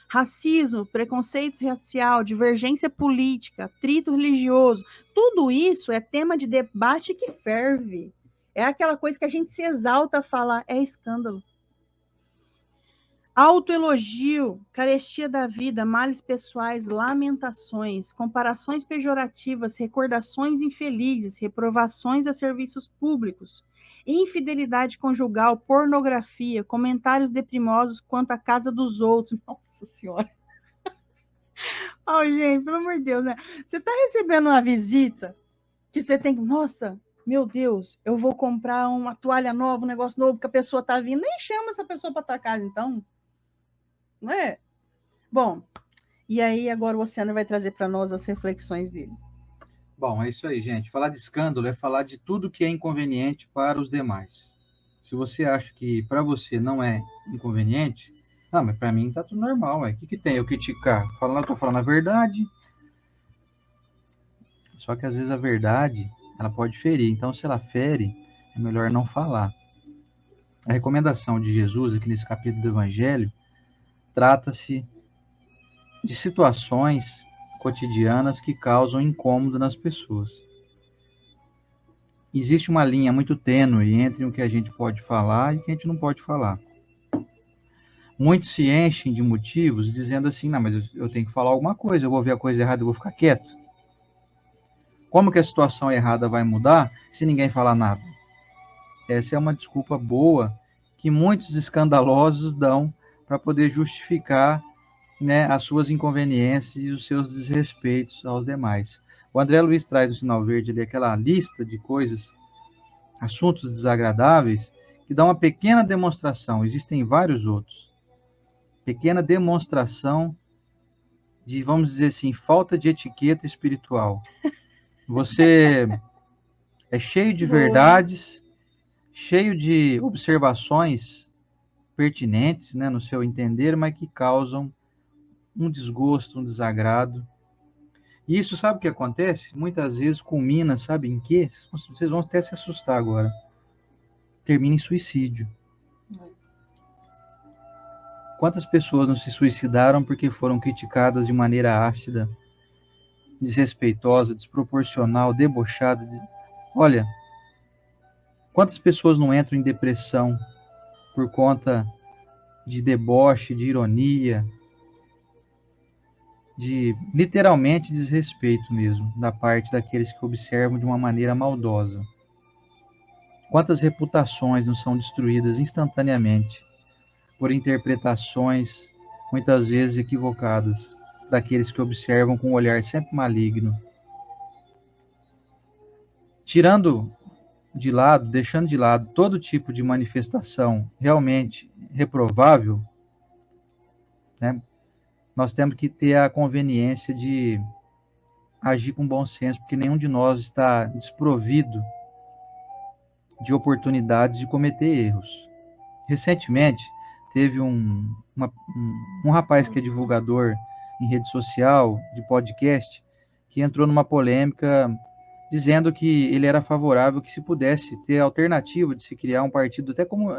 racismo, preconceito racial, divergência política, atrito religioso, tudo isso é tema de debate que ferve. É aquela coisa que a gente se exalta a falar, é escândalo. Autoelogio, carestia da vida, males pessoais, lamentações, comparações pejorativas, recordações infelizes, reprovações a serviços públicos, infidelidade conjugal, pornografia, comentários deprimosos quanto à casa dos outros. Nossa Senhora! Oh, gente, pelo amor de Deus, né? Você está recebendo uma visita que você tem que... Nossa, meu Deus, eu vou comprar uma toalha nova, um negócio novo, que a pessoa está vindo. Nem chama essa pessoa para tua casa, então. Não é? Bom, e aí agora o Oceano vai trazer para nós as reflexões dele. Bom, é isso aí, gente. Falar de escândalo é falar de tudo que é inconveniente para os demais. Se você acha que para você não é inconveniente, não, mas para mim tá tudo normal. O que tem eu criticar? Eu tô falando a verdade. Só que às vezes a verdade, ela pode ferir. Então, se ela fere, é melhor não falar. A recomendação de Jesus aqui nesse capítulo do Evangelho trata-se de situações cotidianas que causam incômodo nas pessoas. Existe uma linha muito tênue entre o que a gente pode falar e o que a gente não pode falar. Muitos se enchem de motivos dizendo assim, não, mas eu tenho que falar alguma coisa, eu vou ver a coisa errada, eu vou ficar quieto. Como que a situação errada vai mudar se ninguém falar nada? Essa é uma desculpa boa que muitos escandalosos dão para poder justificar, né, as suas inconveniências e os seus desrespeitos aos demais. O André Luiz traz no Sinal Verde ali aquela lista de coisas, assuntos desagradáveis, que dá uma pequena demonstração, existem vários outros. Pequena demonstração de, vamos dizer assim, falta de etiqueta espiritual. Você é cheio de verdades, cheio de observações pertinentes, né, no seu entender, mas que causam um desgosto, um desagrado. E isso, sabe o que acontece? Muitas vezes culmina, sabe em quê? Vocês vão até se assustar agora. Termina em suicídio. Quantas pessoas não se suicidaram porque foram criticadas de maneira ácida, desrespeitosa, desproporcional, debochada? Olha, quantas pessoas não entram em depressão por conta de deboche, de ironia, de literalmente desrespeito mesmo, da parte daqueles que observam de uma maneira maldosa. Quantas reputações não são destruídas instantaneamente por interpretações muitas vezes equivocadas daqueles que observam com um olhar sempre maligno. Tirando de lado, deixando de lado todo tipo de manifestação realmente reprovável, né, nós temos que ter a conveniência de agir com bom senso, porque nenhum de nós está desprovido de oportunidades de cometer erros. Recentemente, teve um rapaz que é divulgador em rede social, de podcast, que entrou numa polêmica dizendo que ele era favorável que se pudesse ter a alternativa de se criar um partido até como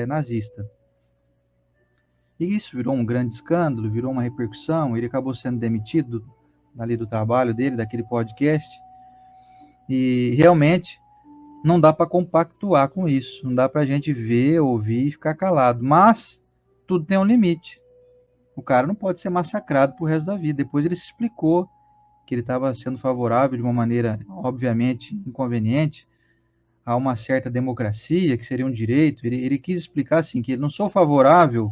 nazista. E isso virou um grande escândalo, virou uma repercussão, ele acabou sendo demitido ali do trabalho dele, daquele podcast, e realmente não dá para compactuar com isso, não dá para a gente ver, ouvir e ficar calado, mas tudo tem um limite. O cara não pode ser massacrado pro resto da vida. Depois ele se explicou que ele estava sendo favorável de uma maneira, obviamente, inconveniente, a uma certa democracia, que seria um direito. Ele quis explicar assim, que ele não sou favorável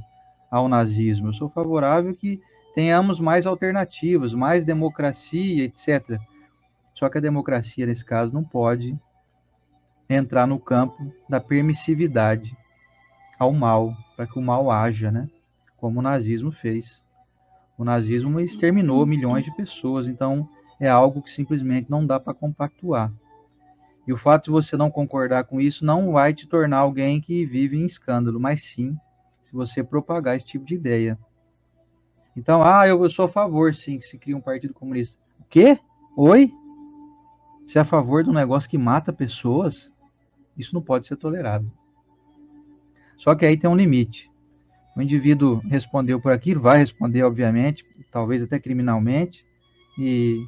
ao nazismo, eu sou favorável que tenhamos mais alternativas, mais democracia, etc. Só que a democracia, nesse caso, não pode entrar no campo da permissividade ao mal, para que o mal haja, né? Como o nazismo fez. O nazismo exterminou milhões de pessoas, então é algo que simplesmente não dá para compactuar. E o fato de você não concordar com isso não vai te tornar alguém que vive em escândalo, mas sim se você propagar esse tipo de ideia. Então, eu sou a favor, sim, que se crie um partido comunista. O quê? Oi? Você é a favor de um negócio que mata pessoas? Isso não pode ser tolerado. Só que aí tem um limite. O indivíduo respondeu por aquilo, vai responder, obviamente, talvez até criminalmente, e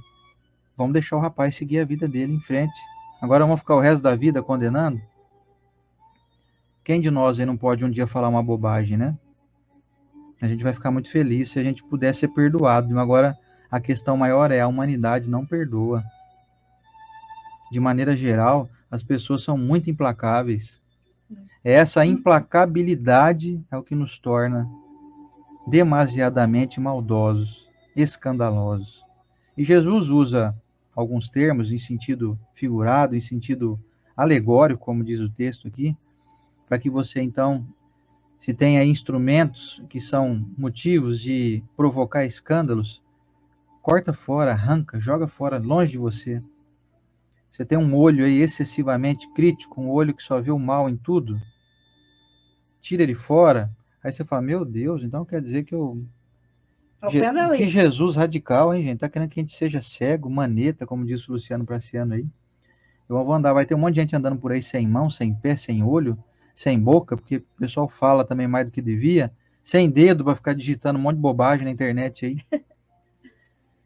vamos deixar o rapaz seguir a vida dele em frente. Agora vamos ficar o resto da vida condenando? Quem de nós aí não pode um dia falar uma bobagem, né? A gente vai ficar muito feliz se a gente puder ser perdoado. Agora, a questão maior é a humanidade não perdoa. De maneira geral, as pessoas são muito implacáveis. Essa implacabilidade é o que nos torna demasiadamente maldosos, escandalosos. E Jesus usa alguns termos em sentido figurado, em sentido alegórico, como diz o texto aqui, para que você, então, se tenha instrumentos que são motivos de provocar escândalos, corta fora, arranca, joga fora, longe de você. Você tem um olho aí excessivamente crítico, um olho que só vê o mal em tudo, tira ele fora, aí você fala, meu Deus, então quer dizer que que Jesus radical, hein, gente? Tá querendo que a gente seja cego, maneta, como disse o Luciano Praciano aí. Eu vou andar, vai ter um monte de gente andando por aí sem mão, sem pé, sem olho, sem boca, porque o pessoal fala também mais do que devia, sem dedo para ficar digitando um monte de bobagem na internet aí.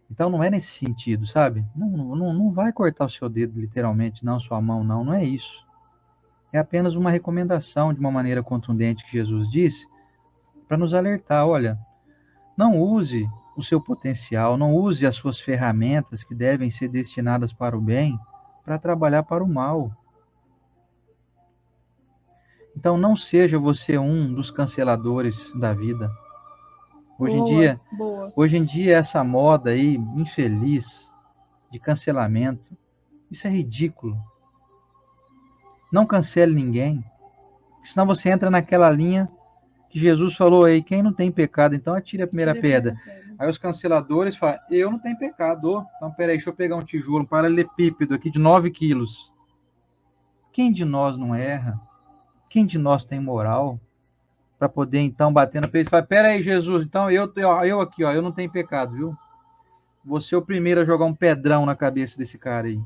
Então não é nesse sentido, sabe? Não vai cortar o seu dedo literalmente, não, sua mão, não é isso. É apenas uma recomendação de uma maneira contundente que Jesus disse para nos alertar, olha, não use o seu potencial, não use as suas ferramentas que devem ser destinadas para o bem para trabalhar para o mal. Então não seja você um dos canceladores da vida. Hoje em Boa, dia, boa. hoje em dia essa moda aí infeliz de cancelamento, isso é ridículo. Não cancele ninguém, senão você entra naquela linha que Jesus falou aí, quem não tem pecado, então atire a primeira pedra. Aí os canceladores falam, eu não tenho pecado. Então, peraí, deixa eu pegar um tijolo, um paralelepípedo aqui de 9 quilos. Quem de nós não erra? Quem de nós tem moral para poder, então, bater no peito e falar, peraí, Jesus, então eu aqui, ó, eu não tenho pecado, viu? Você é o primeiro a jogar um pedrão na cabeça desse cara aí,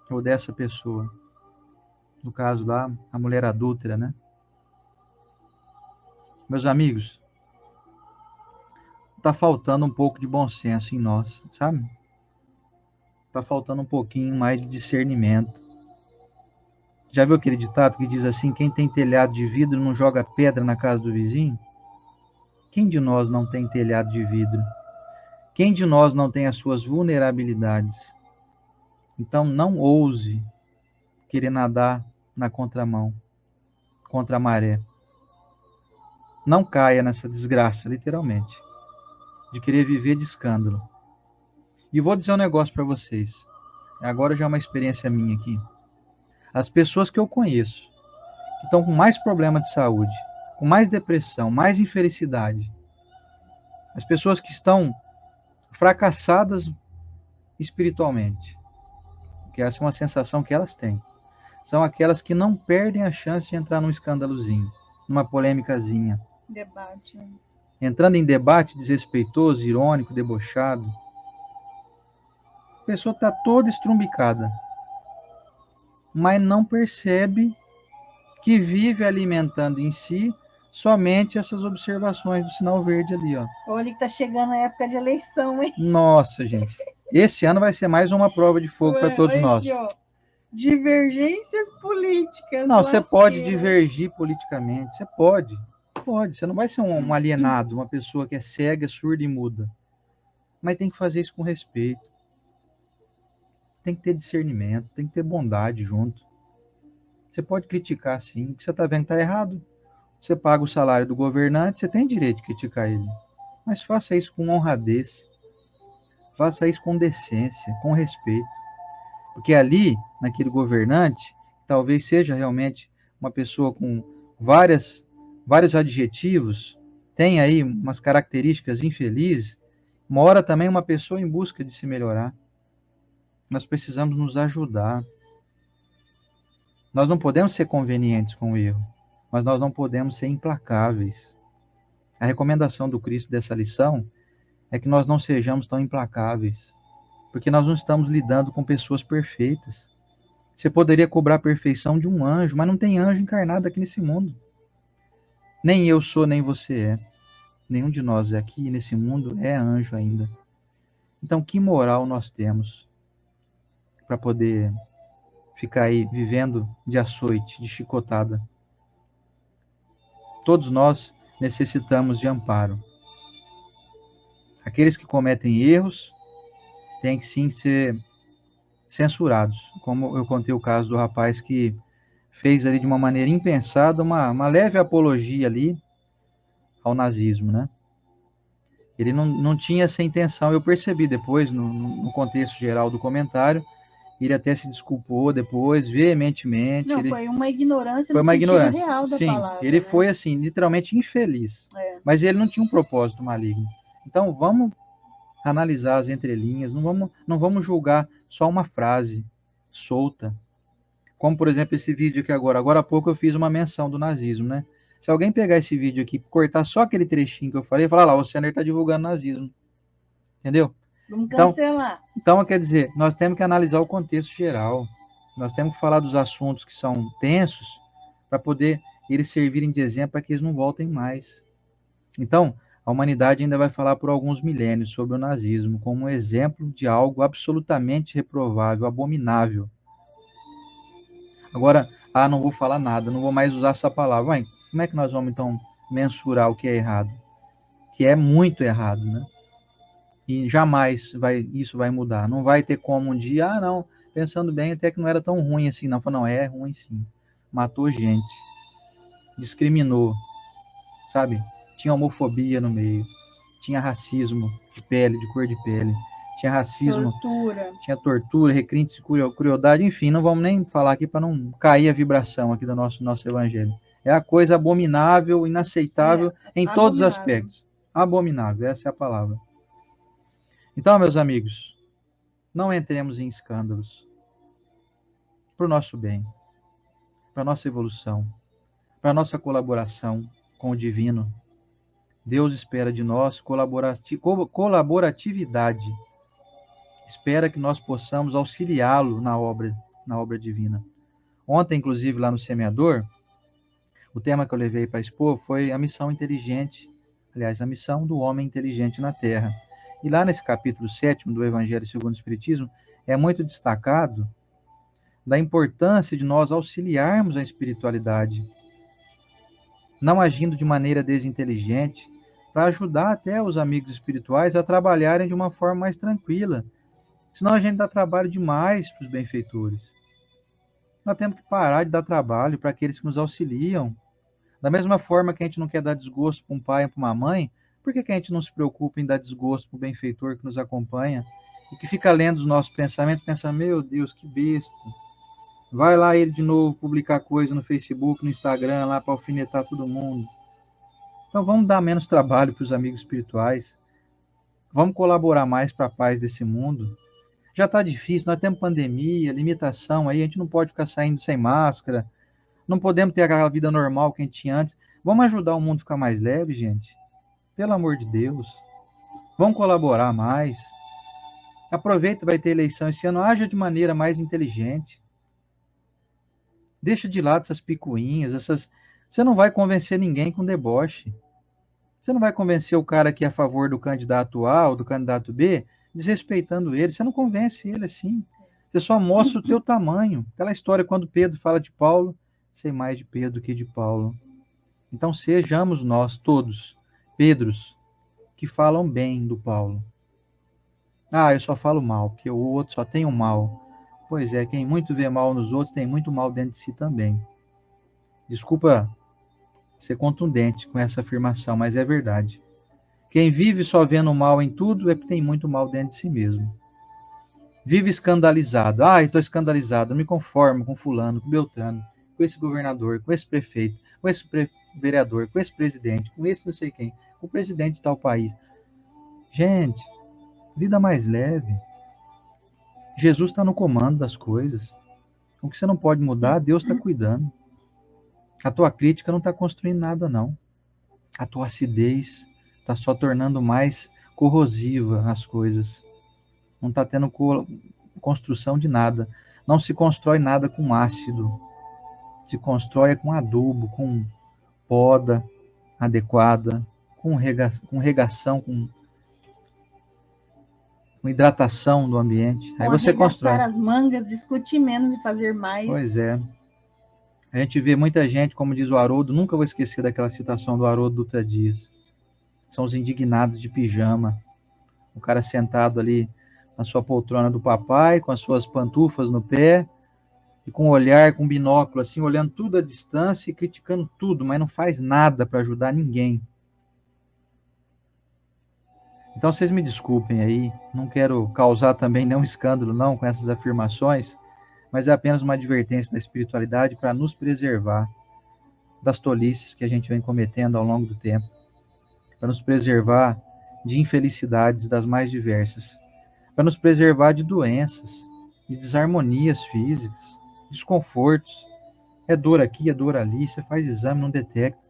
ou dessa pessoa. No caso lá, a mulher adúltera, né? Meus amigos, tá faltando um pouco de bom senso em nós, sabe? Tá faltando um pouquinho mais de discernimento. Já viu aquele ditado que diz assim: quem tem telhado de vidro não joga pedra na casa do vizinho? Quem de nós não tem telhado de vidro? Quem de nós não tem as suas vulnerabilidades? Então não ouse querer nadar na contramão, contra a maré. Não caia nessa desgraça, literalmente, de querer viver de escândalo. E vou dizer um negócio para vocês. Agora já é uma experiência minha aqui. As pessoas que eu conheço, que estão com mais problema de saúde, com mais depressão, mais infelicidade, as pessoas que estão fracassadas espiritualmente, que essa é uma sensação que elas têm, são aquelas que não perdem a chance de entrar num escândalozinho, numa polêmicazinha. Debate. Entrando em debate desrespeitoso, irônico, debochado. A pessoa está toda estrumbicada, mas não percebe que vive alimentando em si somente essas observações do sinal verde ali, ó. Olha que tá chegando a época de eleição, hein? Nossa, gente. Esse ano vai ser mais uma prova de fogo para todos nós. Aqui, ó. Divergências políticas. Não, você pode divergir politicamente, você pode. Pode, você não vai ser um alienado, uma pessoa que é cega, surda e muda. Mas tem que fazer isso com respeito. Tem que ter discernimento, tem que ter bondade junto. Você pode criticar sim, porque você está vendo que está errado. Você paga o salário do governante, você tem direito de criticar ele. Mas faça isso com honradez. Faça isso com decência, com respeito. Porque ali, naquele governante, talvez seja realmente uma pessoa com vários adjetivos, tem aí umas características infelizes, uma hora também uma pessoa em busca de se melhorar. Nós precisamos nos ajudar. Nós não podemos ser convenientes com o erro, mas nós não podemos ser implacáveis. A recomendação do Cristo dessa lição é que nós não sejamos tão implacáveis, porque nós não estamos lidando com pessoas perfeitas. Você poderia cobrar a perfeição de um anjo, mas não tem anjo encarnado aqui nesse mundo. Nem eu sou, nem você é. Nenhum de nós aqui nesse mundo é anjo ainda. Então, que moral nós temos para poder ficar aí vivendo de açoite, de chicotada? Todos nós necessitamos de amparo. Aqueles que cometem erros têm que sim ser censurados, como eu contei o caso do rapaz que fez ali de uma maneira impensada uma leve apologia ali ao nazismo, né? Ele não tinha essa intenção, eu percebi depois, no contexto geral do comentário, ele até se desculpou depois, veementemente. Não, foi uma ignorância foi no uma sentido ignorância. real da Sim, palavra. ele né? foi assim, literalmente infeliz. Mas ele não tinha um propósito maligno. Então vamos analisar as entrelinhas, não vamos julgar só uma frase solta. Como, por exemplo, esse vídeo aqui agora. Agora há pouco eu fiz uma menção do nazismo, né? Se alguém pegar esse vídeo aqui, cortar só aquele trechinho que eu falei, falar lá, o Senner está divulgando nazismo. Entendeu? Vamos cancelar. Então, quer dizer, nós temos que analisar o contexto geral. Nós temos que falar dos assuntos que são tensos, para poder eles servirem de exemplo para que eles não voltem mais. Então, a humanidade ainda vai falar por alguns milênios sobre o nazismo como um exemplo de algo absolutamente reprovável, abominável. Agora, não vou falar nada, não vou mais usar essa palavra. Ué, como é que nós vamos, então, mensurar o que é errado? Que é muito errado, né? E jamais isso vai mudar. Não vai ter como um dia, não, pensando bem, até que não era tão ruim assim, não. Não, é ruim sim. Matou gente, discriminou, sabe? Tinha homofobia no meio, tinha racismo de pele, de cor de pele, tinha racismo, tinha tortura, requintes de crueldade, enfim, não vamos nem falar aqui para não cair a vibração aqui do nosso evangelho. É a coisa abominável, inaceitável em todos os aspectos. Abominável, essa é a palavra. Então, meus amigos, não entremos em escândalos para o nosso bem, para a nossa evolução, para a nossa colaboração com o divino. Deus espera de nós colaboratividade. Espera que nós possamos auxiliá-lo na obra divina. Ontem, inclusive, lá no Semeador, o tema que eu levei para expor foi a missão inteligente, aliás, a missão do homem inteligente na Terra. E lá nesse capítulo 7 do Evangelho segundo o Espiritismo, é muito destacado da importância de nós auxiliarmos a espiritualidade, não agindo de maneira desinteligente, para ajudar até os amigos espirituais a trabalharem de uma forma mais tranquila. Senão a gente dá trabalho demais para os benfeitores. Nós temos que parar de dar trabalho para aqueles que nos auxiliam. Da mesma forma que a gente não quer dar desgosto para um pai ou para uma mãe, por que a gente não se preocupa em dar desgosto para o benfeitor que nos acompanha e que fica lendo os nossos pensamentos, pensa, meu Deus, que besta. Vai lá ele de novo publicar coisa no Facebook, no Instagram, lá para alfinetar todo mundo. Então vamos dar menos trabalho para os amigos espirituais. Vamos colaborar mais para a paz desse mundo. Já está difícil, nós temos pandemia, limitação aí, a gente não pode ficar saindo sem máscara, não podemos ter aquela vida normal que a gente tinha antes. Vamos ajudar o mundo a ficar mais leve, gente? Pelo amor de Deus. Vamos colaborar mais. Aproveita, vai ter eleição esse ano, haja de maneira mais inteligente. Deixa de lado essas picuinhas, Você não vai convencer ninguém com deboche. Você não vai convencer o cara que é a favor do candidato A ou do candidato B, desrespeitando ele. Você não convence ele assim. Você só mostra o teu tamanho. Aquela história quando Pedro fala de Paulo, sei mais de Pedro que de Paulo. Então sejamos nós todos Pedros que falam bem do Paulo. Eu só falo mal, porque o outro só tem o mal. Pois é, quem muito vê mal nos outros tem muito mal dentro de si também. Desculpa ser contundente com essa afirmação, mas é verdade. Quem vive só vendo mal em tudo é porque tem muito mal dentro de si mesmo. Vive escandalizado. Estou escandalizado, eu me conformo com fulano, com Beltrano, com esse governador, com esse prefeito, com esse vereador, com esse presidente, com esse não sei quem, com o presidente de tal país. Gente, vida mais leve. Jesus está no comando das coisas. O que você não pode mudar, Deus está cuidando. A tua crítica não está construindo nada, não. A tua acidez está só tornando mais corrosiva as coisas. Não está tendo construção de nada. Não se constrói nada com ácido. Se constrói com adubo, com poda adequada, com regação, com hidratação do ambiente. Aí você constrói. As mangas, discutir menos e fazer mais. Pois é. A gente vê muita gente, como diz o Haroldo, nunca vou esquecer daquela citação do Haroldo Dutra Dias. São os indignados de pijama. O cara sentado ali na sua poltrona do papai, com as suas pantufas no pé, e com um olhar, com um binóculo, assim, olhando tudo à distância e criticando tudo, mas não faz nada para ajudar ninguém. Então, vocês me desculpem aí, não quero causar também nenhum escândalo, não, com essas afirmações, mas é apenas uma advertência da espiritualidade para nos preservar das tolices que a gente vem cometendo ao longo do tempo, para nos preservar de infelicidades das mais diversas, para nos preservar de doenças, de desarmonias físicas, desconfortos. É dor aqui, é dor ali, você faz exame, não detecta.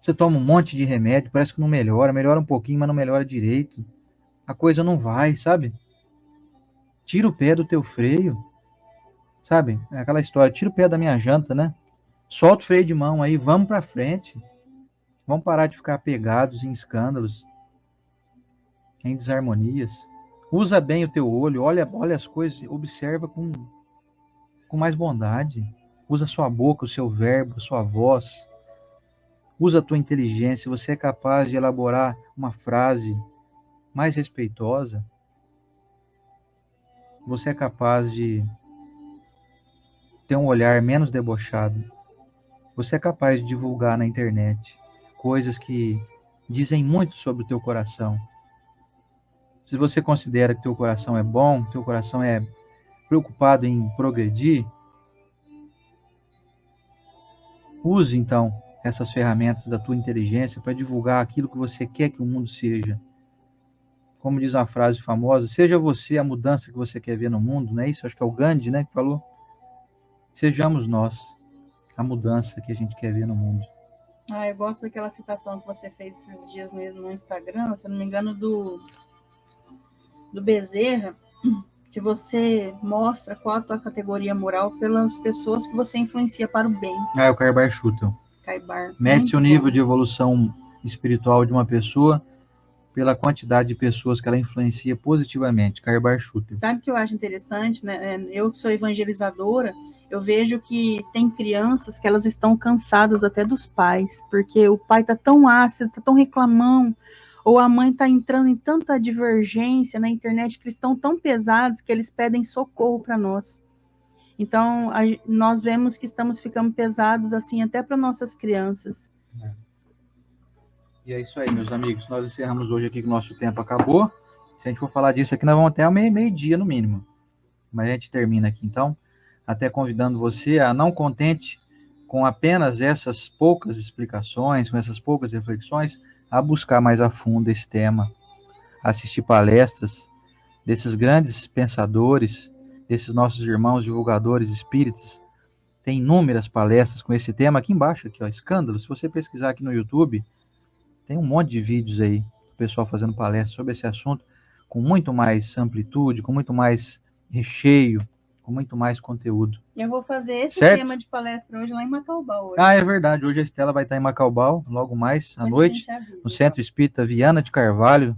Você toma um monte de remédio, parece que não melhora, melhora um pouquinho, mas não melhora direito. A coisa não vai, sabe? Tira o pé do teu freio. Sabe? É aquela história, tira o pé da minha janta, né? Solta o freio de mão aí, vamos para frente. Vamos parar de ficar apegados em escândalos, em desarmonias. Usa bem o teu olho, olha as coisas, observa com mais bondade. Usa a sua boca, o seu verbo, a sua voz. Usa a tua inteligência. Você é capaz de elaborar uma frase mais respeitosa. Você é capaz de ter um olhar menos debochado. Você é capaz de divulgar na internet coisas que dizem muito sobre o teu coração. Se você considera que teu coração é bom, teu coração é preocupado em progredir, use então essas ferramentas da tua inteligência para divulgar aquilo que você quer que o mundo seja. Como diz uma frase famosa, seja você a mudança que você quer ver no mundo, não é isso? Acho que é o Gandhi, né, que falou. Sejamos nós a mudança que a gente quer ver no mundo. Eu gosto daquela citação que você fez esses dias no Instagram, se eu não me engano, do Bezerra, que você mostra qual a tua categoria moral pelas pessoas que você influencia para o bem. É o Caibar Schutel. Mede-se o nível de evolução espiritual de uma pessoa pela quantidade de pessoas que ela influencia positivamente. Caibar Schutel. Sabe o que eu acho interessante, né? Eu que sou evangelizadora, eu vejo que tem crianças que elas estão cansadas até dos pais, porque o pai está tão ácido, está tão reclamão, ou a mãe está entrando em tanta divergência na internet, que eles estão tão pesados que eles pedem socorro para nós. Então, nós vemos que estamos ficando pesados assim até para nossas crianças. E é isso aí, meus amigos. Nós encerramos hoje aqui que o nosso tempo acabou. Se a gente for falar disso aqui, nós vamos até meio-dia no mínimo. Mas a gente termina aqui então, até convidando você a não contente com apenas essas poucas explicações, com essas poucas reflexões, a buscar mais a fundo esse tema, assistir palestras desses grandes pensadores, desses nossos irmãos divulgadores espíritas. Tem inúmeras palestras com esse tema aqui embaixo, aqui, ó, escândalo. Se você pesquisar aqui no YouTube, tem um monte de vídeos aí, o pessoal fazendo palestras sobre esse assunto, com muito mais amplitude, com muito mais recheio, com muito mais conteúdo. Eu vou fazer esse tema de palestra hoje lá em Macaubal. Ah, é verdade. Hoje a Estela vai estar em Macaubal, logo mais à noite, no Centro Espírita Viana de Carvalho.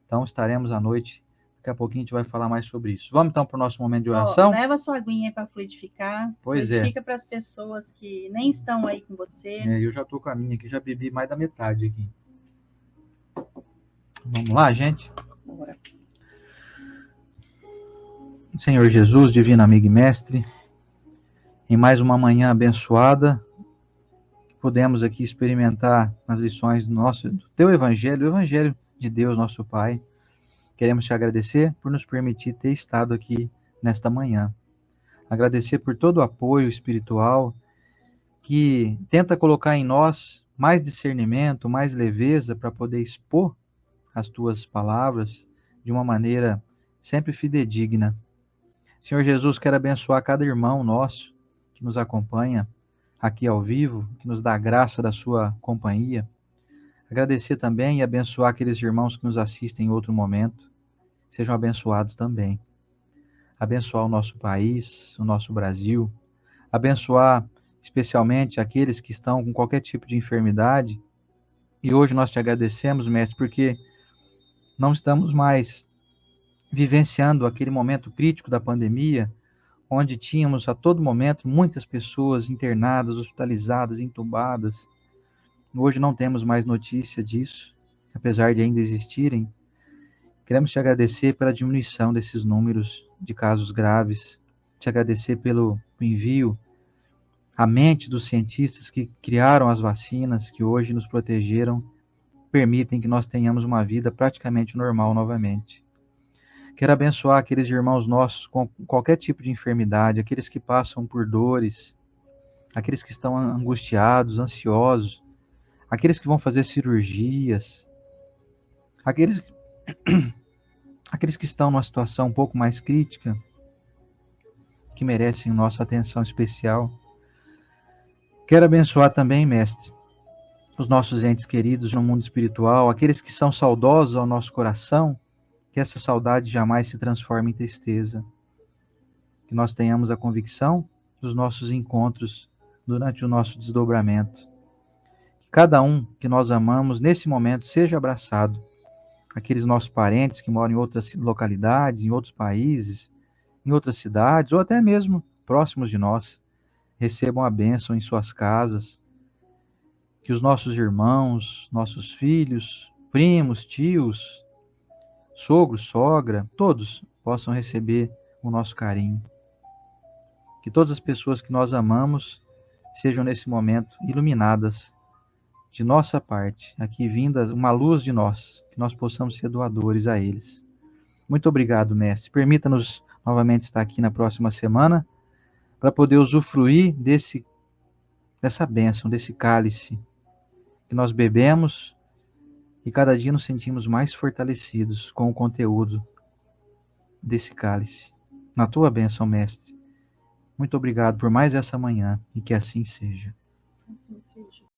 Então estaremos à noite. Daqui a pouquinho a gente vai falar mais sobre isso. Vamos então para o nosso momento de oração? Leva sua aguinha para fluidificar. Fluidifica para as pessoas que nem estão aí com você. Eu já estou com a minha aqui, já bebi mais da metade aqui. Vamos lá, gente? Bora. Senhor Jesus, divino amigo e mestre, em mais uma manhã abençoada, podemos aqui experimentar as lições do teu evangelho, o evangelho de Deus, nosso Pai. Queremos te agradecer por nos permitir ter estado aqui nesta manhã. Agradecer por todo o apoio espiritual que tenta colocar em nós mais discernimento, mais leveza para poder expor as tuas palavras de uma maneira sempre fidedigna. Senhor Jesus, quero abençoar cada irmão nosso que nos acompanha aqui ao vivo, que nos dá a graça da sua companhia. Agradecer também e abençoar aqueles irmãos que nos assistem em outro momento. Sejam abençoados também. Abençoar o nosso país, o nosso Brasil. Abençoar especialmente aqueles que estão com qualquer tipo de enfermidade. E hoje nós te agradecemos, mestre, porque não estamos mais vivenciando aquele momento crítico da pandemia, onde tínhamos a todo momento muitas pessoas internadas, hospitalizadas, entubadas. Hoje não temos mais notícia disso, apesar de ainda existirem. Queremos te agradecer pela diminuição desses números de casos graves, te agradecer pelo envio à mente dos cientistas que criaram as vacinas, que hoje nos protegeram, permitem que nós tenhamos uma vida praticamente normal novamente. Quero abençoar aqueles irmãos nossos com qualquer tipo de enfermidade, aqueles que passam por dores, aqueles que estão angustiados, ansiosos, aqueles que vão fazer cirurgias, aqueles que estão numa situação um pouco mais crítica, que merecem nossa atenção especial. Quero abençoar também, mestre, os nossos entes queridos no mundo espiritual, aqueles que são saudosos ao nosso coração, que essa saudade jamais se transforme em tristeza. que nós tenhamos a convicção dos nossos encontros durante o nosso desdobramento. Que cada um que nós amamos nesse momento seja abraçado. Aqueles nossos parentes que moram em outras localidades, em outros países, em outras cidades, ou até mesmo próximos de nós, recebam a bênção em suas casas. Que os nossos irmãos, nossos filhos, primos, tios, sogro, sogra, todos possam receber o nosso carinho. Que todas as pessoas que nós amamos sejam nesse momento iluminadas de nossa parte, aqui vinda uma luz de nós, que nós possamos ser doadores a eles. Muito obrigado, mestre. Permita-nos novamente estar aqui na próxima semana para poder usufruir dessa bênção, desse cálice que nós bebemos e cada dia nos sentimos mais fortalecidos com o conteúdo desse cálice. Na tua bênção, mestre. Muito obrigado por mais essa manhã e que assim seja.